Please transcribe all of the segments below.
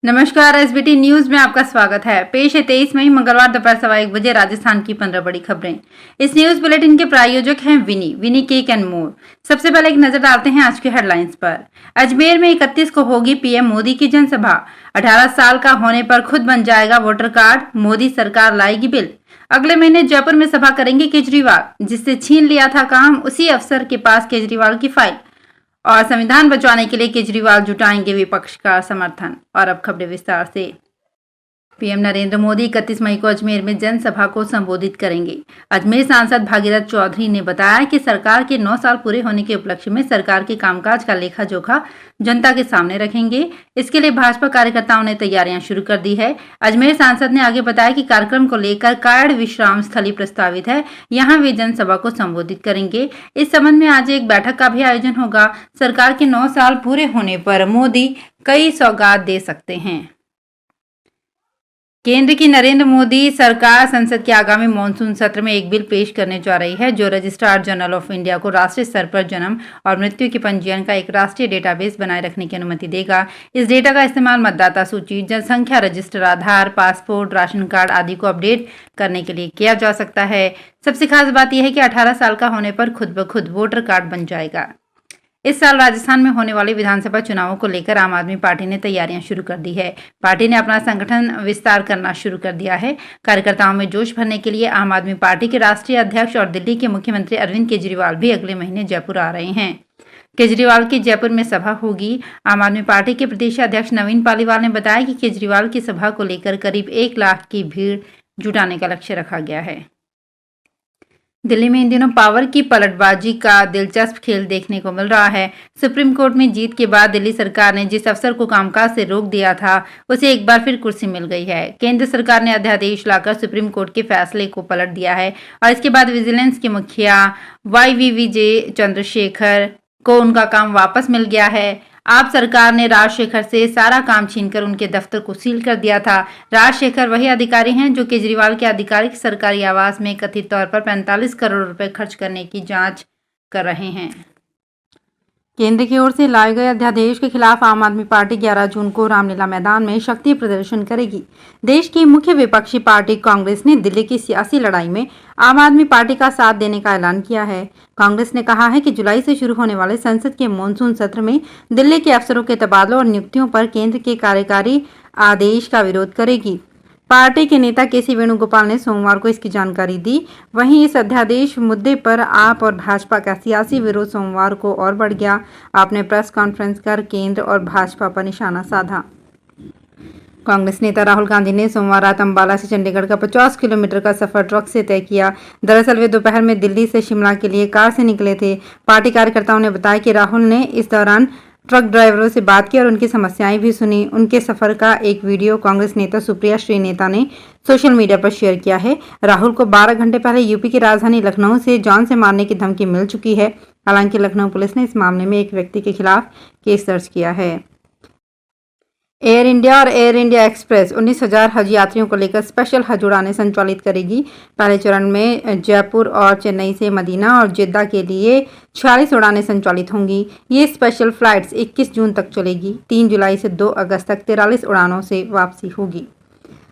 नमस्कार, SBT news में आपका स्वागत है। पेश है 23 मई मंगलवार दोपहर 1:15 राजस्थान की 15 बड़ी खबरें। इस न्यूज बुलेटिन के प्रायोजक हैं विनी केक एंड मोर। सबसे पहले एक नजर डालते हैं आज के हेडलाइंस पर। अजमेर में 31 को होगी पीएम मोदी की जनसभा। 18 साल का होने पर खुद बन जाएगा वोटर कार्ड, मोदी सरकार लाएगी बिल। अगले महीने जयपुर में सभा करेंगे केजरीवाल। जिससे छीन लिया था काम, उसी अफसर के पास केजरीवाल की फाइल। और संविधान बचाने के लिए केजरीवाल जुटाएंगे विपक्ष का समर्थन। और अब खबरें विस्तार से। पीएम नरेंद्र मोदी 31 मई को अजमेर में जनसभा को संबोधित करेंगे। अजमेर सांसद भागीरथ चौधरी ने बताया कि सरकार के 9 साल पूरे होने के उपलक्ष्य में सरकार के कामकाज का लेखा जोखा जनता के सामने रखेंगे। इसके लिए भाजपा कार्यकर्ताओं ने तैयारियां शुरू कर दी है। अजमेर सांसद ने आगे बताया कि कार्यक्रम को लेकर कायड़ विश्राम स्थली प्रस्तावित है, यहाँ वे जनसभा को संबोधित करेंगे। इस संबंध में आज एक बैठक का भी आयोजन होगा। सरकार के 9 साल पूरे होने पर मोदी कई सौगात दे सकते हैं। केंद्र की नरेंद्र मोदी सरकार संसद के आगामी मॉनसून सत्र में एक बिल पेश करने जा रही है, जो रजिस्ट्रार जनरल ऑफ इंडिया को राष्ट्रीय स्तर पर जन्म और मृत्यु के पंजीयन का एक राष्ट्रीय डेटाबेस बनाए रखने की अनुमति देगा। इस डेटा का इस्तेमाल मतदाता सूची, जनसंख्या रजिस्टर, आधार, पासपोर्ट, राशन कार्ड आदि को अपडेट करने के लिए किया जा सकता है। सबसे खास बात यह है कि 18 साल का होने पर खुद ब खुद वोटर कार्ड बन जाएगा। इस साल राजस्थान में होने वाले विधानसभा चुनावों को लेकर आम आदमी पार्टी ने तैयारियां शुरू कर दी है। पार्टी ने अपना संगठन विस्तार करना शुरू कर दिया है। कार्यकर्ताओं में जोश भरने के लिए आम आदमी पार्टी के राष्ट्रीय अध्यक्ष और दिल्ली के मुख्यमंत्री अरविंद केजरीवाल भी अगले महीने जयपुर आ रहे हैं। केजरीवाल की जयपुर में सभा होगी। आम आदमी पार्टी के प्रदेश अध्यक्ष नवीन पालीवाल ने बताया कि केजरीवाल की सभा को लेकर करीब 1 लाख की भीड़ जुटाने का लक्ष्य रखा गया है। दिल्ली में इन दिनों पावर की पलटबाजी का दिलचस्प खेल देखने को मिल रहा है। सुप्रीम कोर्ट में जीत के बाद दिल्ली सरकार ने जिस अफसर को कामकाज से रोक दिया था, उसे एक बार फिर कुर्सी मिल गई है। केंद्र सरकार ने अध्यादेश लाकर सुप्रीम कोर्ट के फैसले को पलट दिया है और इसके बाद विजिलेंस के मुखिया YVVJ चंद्रशेखर को उनका काम वापस मिल गया है। आप सरकार ने राजशेखर से सारा काम छीनकर उनके दफ्तर को सील कर दिया था। राजशेखर वही अधिकारी हैं जो केजरीवाल के आधिकारिक सरकारी आवास में कथित तौर पर 45 करोड़ रुपए खर्च करने की जांच कर रहे हैं। केंद्र की ओर से लाए गए अध्यादेश के खिलाफ आम आदमी पार्टी 11 जून को रामलीला मैदान में शक्ति प्रदर्शन करेगी। देश की मुख्य विपक्षी पार्टी कांग्रेस ने दिल्ली की सियासी लड़ाई में आम आदमी पार्टी का साथ देने का ऐलान किया है। कांग्रेस ने कहा है कि जुलाई से शुरू होने वाले संसद के मॉनसून सत्र में दिल्ली के अफसरों के तबादलों और नियुक्तियों पर केंद्र के कार्यकारी आदेश का विरोध करेगी। पार्टी के नेता केसी वेणुगोपाल ने सोमवार को इसकी जानकारी दी। वहीं इस अध्यादेश मुद्दे पर आप और भाजपा का सियासी विरोध सोमवार को और बढ़ गया। आपने प्रेस कॉन्फ्रेंस कर केंद्र और भाजपा पर निशाना साधा। कांग्रेस नेता राहुल गांधी ने सोमवार रात अंबाला से चंडीगढ़ का 50 किलोमीटर का सफर ट्रक से तय किया। दरअसल वे दोपहर में दिल्ली से शिमला के लिए कार से निकले थे। पार्टी कार्यकर्ताओं ने बताया कि राहुल ने इस दौरान ट्रक ड्राइवरों से बात की और उनकी समस्याएं भी सुनी। उनके सफर का एक वीडियो कांग्रेस नेता सुप्रिया श्रीनेता ने सोशल मीडिया पर शेयर किया है। राहुल को 12 घंटे पहले यूपी की राजधानी लखनऊ से जान से मारने की धमकी मिल चुकी है। हालांकि लखनऊ पुलिस ने इस मामले में एक व्यक्ति के खिलाफ केस दर्ज किया है। एयर इंडिया और एयर इंडिया एक्सप्रेस 19,000 हज यात्रियों को लेकर स्पेशल हज उड़ानें संचालित करेगी। पहले चरण में जयपुर और चेन्नई से मदीना और जेद्दा के लिए 46 उड़ानें संचालित होंगी। ये स्पेशल फ्लाइट्स 21 जून तक चलेगी। 3 जुलाई से 2 अगस्त तक 43 उड़ानों से वापसी होगी।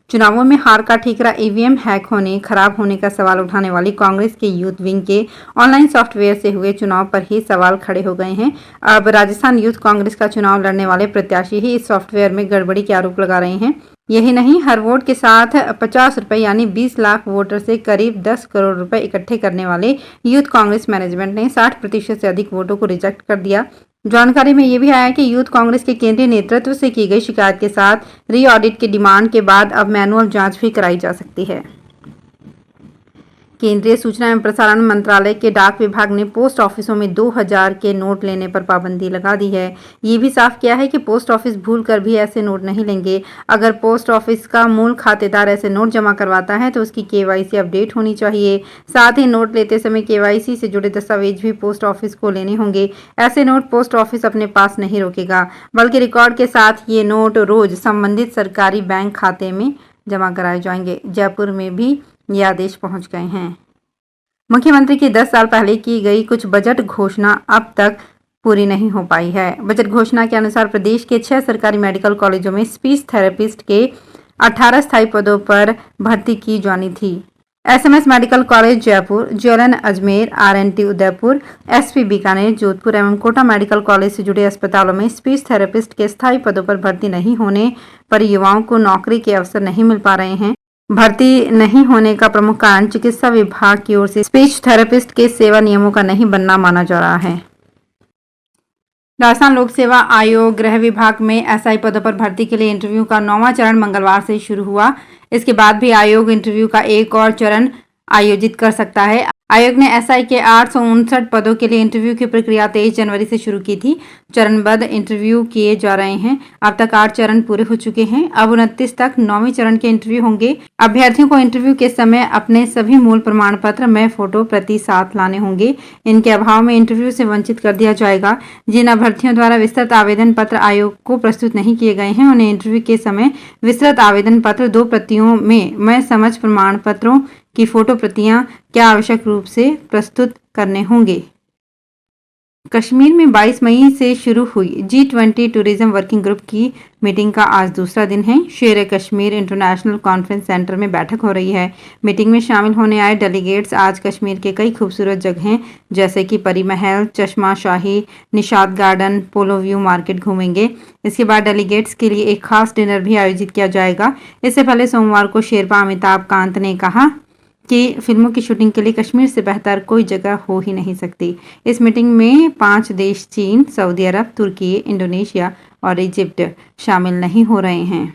चुनावों में हार का ठीकरा ईवीएम हैक होने, खराब होने का सवाल उठाने वाली कांग्रेस के यूथ विंग के ऑनलाइन सॉफ्टवेयर से हुए चुनाव पर ही सवाल खड़े हो गए हैं। अब राजस्थान यूथ कांग्रेस का चुनाव लड़ने वाले प्रत्याशी ही इस सॉफ्टवेयर में गड़बड़ी के आरोप लगा रहे हैं। यही नहीं, हर वोट के साथ 50 रुपए यानी 20 लाख वोटर से करीब 10 करोड़ रुपए इकट्ठे करने वाले यूथ कांग्रेस मैनेजमेंट ने 60% से अधिक वोटों को रिजेक्ट कर दिया। जानकारी में ये भी आया कि यूथ कांग्रेस के केंद्रीय नेतृत्व से की गई शिकायत के साथ री ऑडिट की डिमांड के बाद अब मैनुअल जांच भी कराई जा सकती है। केंद्रीय सूचना एवं प्रसारण मंत्रालय के डाक विभाग ने पोस्ट ऑफिसों में 2000 के नोट लेने पर पाबंदी लगा दी है। ये भी साफ किया है कि पोस्ट ऑफिस भूल कर भी ऐसे नोट नहीं लेंगे। अगर पोस्ट ऑफिस का मूल खातेदार ऐसे नोट जमा करवाता है तो उसकी KYC अपडेट होनी चाहिए। साथ ही नोट लेते समय KYC से जुड़े दस्तावेज भी पोस्ट ऑफिस को लेने होंगे। ऐसे नोट पोस्ट ऑफिस अपने पास नहीं रोकेगा, बल्कि रिकॉर्ड के साथ ये नोट रोज संबंधित सरकारी बैंक खाते में जमा कराए जाएंगे। जयपुर में भी ये आदेश पहुंच गए हैं। मुख्यमंत्री की 10 साल पहले की गई कुछ बजट घोषणा अब तक पूरी नहीं हो पाई है। बजट घोषणा के अनुसार प्रदेश के 6 सरकारी मेडिकल कॉलेजों में स्पीच थेरेपिस्ट के 18 स्थायी पदों पर भर्ती की जानी थी। SMS medical college Jaipur, JLN Ajmer, RNT Udaipur, SP Bikaner, Jodhpur एवं कोटा मेडिकल कॉलेज से जुड़े अस्पतालों में स्पीच थेरेपिस्ट के स्थायी पदों पर भर्ती नहीं होने पर युवाओं को नौकरी के अवसर नहीं मिल पा रहे हैं। भर्ती नहीं होने का प्रमुख कारण चिकित्सा विभाग की ओर से स्पीच थेरेपिस्ट के सेवा नियमों का नहीं बनना माना जा रहा है। राजस्थान लोक सेवा आयोग गृह विभाग में एसआई पदों पर भर्ती के लिए इंटरव्यू का 9वां चरण मंगलवार से शुरू हुआ। इसके बाद भी आयोग इंटरव्यू का एक और चरण आयोजित कर सकता है। आयोग ने एसआई के 859 पदों के लिए इंटरव्यू की प्रक्रिया 23 जनवरी से शुरू की थी। चरणबद्ध इंटरव्यू किए जा रहे हैं। अब तक 8 चरण पूरे हो चुके हैं। अब 29 तक 9वें चरण के इंटरव्यू होंगे। अभ्यर्थियों को इंटरव्यू के समय अपने सभी मूल प्रमाण पत्र में फोटो प्रति साथ लाने होंगे। इनके अभाव में इंटरव्यू से वंचित कर दिया जाएगा। जिन अभ्यर्थियों द्वारा विस्तृत आवेदन पत्र आयोग को प्रस्तुत नहीं किए गए हैं, उन्हें इंटरव्यू के समय विस्तृत आवेदन पत्र 2 प्रतियों में मैं समझ प्रमाण पत्रों की फोटो प्रतियां क्या आवश्यक रूप से प्रस्तुत करने होंगे। कश्मीर में 22 मई से शुरू हुई G20 टूरिज्म वर्किंग ग्रुप की मीटिंग का आज दूसरा दिन है। शेर कश्मीर इंटरनेशनल कॉन्फ्रेंस सेंटर में बैठक हो रही है। मीटिंग में शामिल होने आए डेलीगेट्स आज कश्मीर के कई खूबसूरत जगहें जैसे कि परी महल, चश्मा शाही, निशात गार्डन, पोलो व्यू मार्केट घूमेंगे। इसके बाद डेलीगेट्स के लिए एक खास डिनर भी आयोजित किया जाएगा। इससे पहले सोमवार को शेरपा अमिताभ कांत ने कहा कि फिल्मों की शूटिंग के लिए कश्मीर से बेहतर कोई जगह हो ही नहीं सकती। इस मीटिंग में 5 देश चीन, सऊदी अरब, तुर्की, इंडोनेशिया और इजिप्ट शामिल नहीं हो रहे हैं।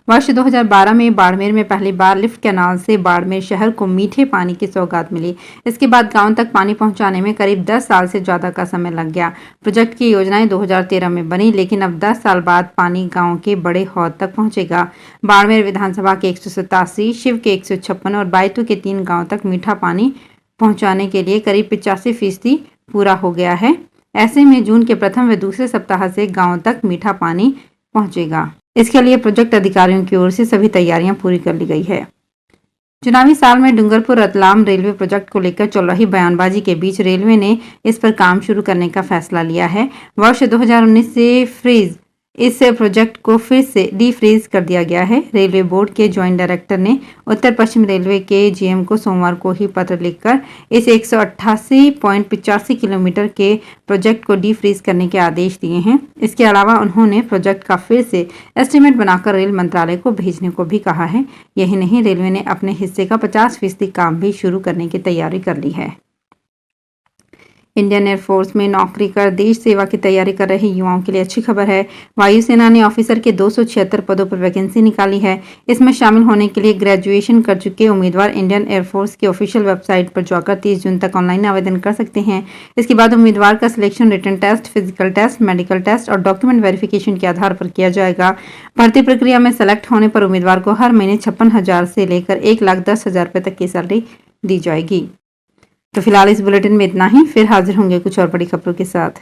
वर्ष 2012 में बाड़मेर में पहली बार लिफ्ट कैनाल से बाड़मेर शहर को मीठे पानी की सौगात मिली। इसके बाद गांव तक पानी पहुंचाने में करीब 10 साल से ज्यादा का समय लग गया। प्रोजेक्ट की योजनाएं 2013 में बनी, लेकिन अब 10 साल बाद पानी गांव के बड़े हौद तक पहुंचेगा। बाड़मेर विधानसभा के 187, शिव के 156 और बायतू के 3 गाँव तक मीठा पानी पहुँचाने के लिए करीब 85% पूरा हो गया है। ऐसे में जून के प्रथम व दूसरे सप्ताह से गाँव तक मीठा पानी पहुंचेगा। इसके लिए प्रोजेक्ट अधिकारियों की ओर से सभी तैयारियां पूरी कर ली गई है। चुनावी साल में डूंगरपुर रतलाम रेलवे प्रोजेक्ट को लेकर चल रही बयानबाजी के बीच रेलवे ने इस पर काम शुरू करने का फैसला लिया है। वर्ष 2019 से इस प्रोजेक्ट को फिर से डीफ्रीज कर दिया गया है। रेलवे बोर्ड के ज्वाइंट डायरेक्टर ने उत्तर पश्चिम रेलवे के जीएम को सोमवार को ही पत्र लिखकर इस 188.85 किलोमीटर के प्रोजेक्ट को डीफ्रीज करने के आदेश दिए हैं। इसके अलावा उन्होंने प्रोजेक्ट का फिर से एस्टीमेट बनाकर रेल मंत्रालय को भेजने को भी कहा है। यही नहीं, रेलवे ने अपने हिस्से का 50% काम भी शुरू करने की तैयारी कर ली है। इंडियन एयरफोर्स में नौकरी कर देश सेवा की तैयारी कर रहे युवाओं के लिए अच्छी खबर है। वायुसेना ने ऑफिसर के 276 पदों पर वैकेंसी निकाली है। इसमें शामिल होने के लिए ग्रेजुएशन कर चुके उम्मीदवार इंडियन एयरफोर्स की ऑफिशियल वेबसाइट पर जाकर 30 जून तक ऑनलाइन आवेदन कर सकते हैं। इसके बाद उम्मीदवार का selection written test, physical test, medical test और डॉक्यूमेंट वेरिफिकेशन के आधार पर किया जाएगा। भर्ती प्रक्रिया में सेलेक्ट होने पर उम्मीदवार को हर महीने 56,000 से लेकर 1,10,000 रुपये तक की सैलरी दी जाएगी। तो फिलहाल इस बुलेटिन में इतना ही। फिर हाजिर होंगे कुछ और बड़ी खबरों के साथ।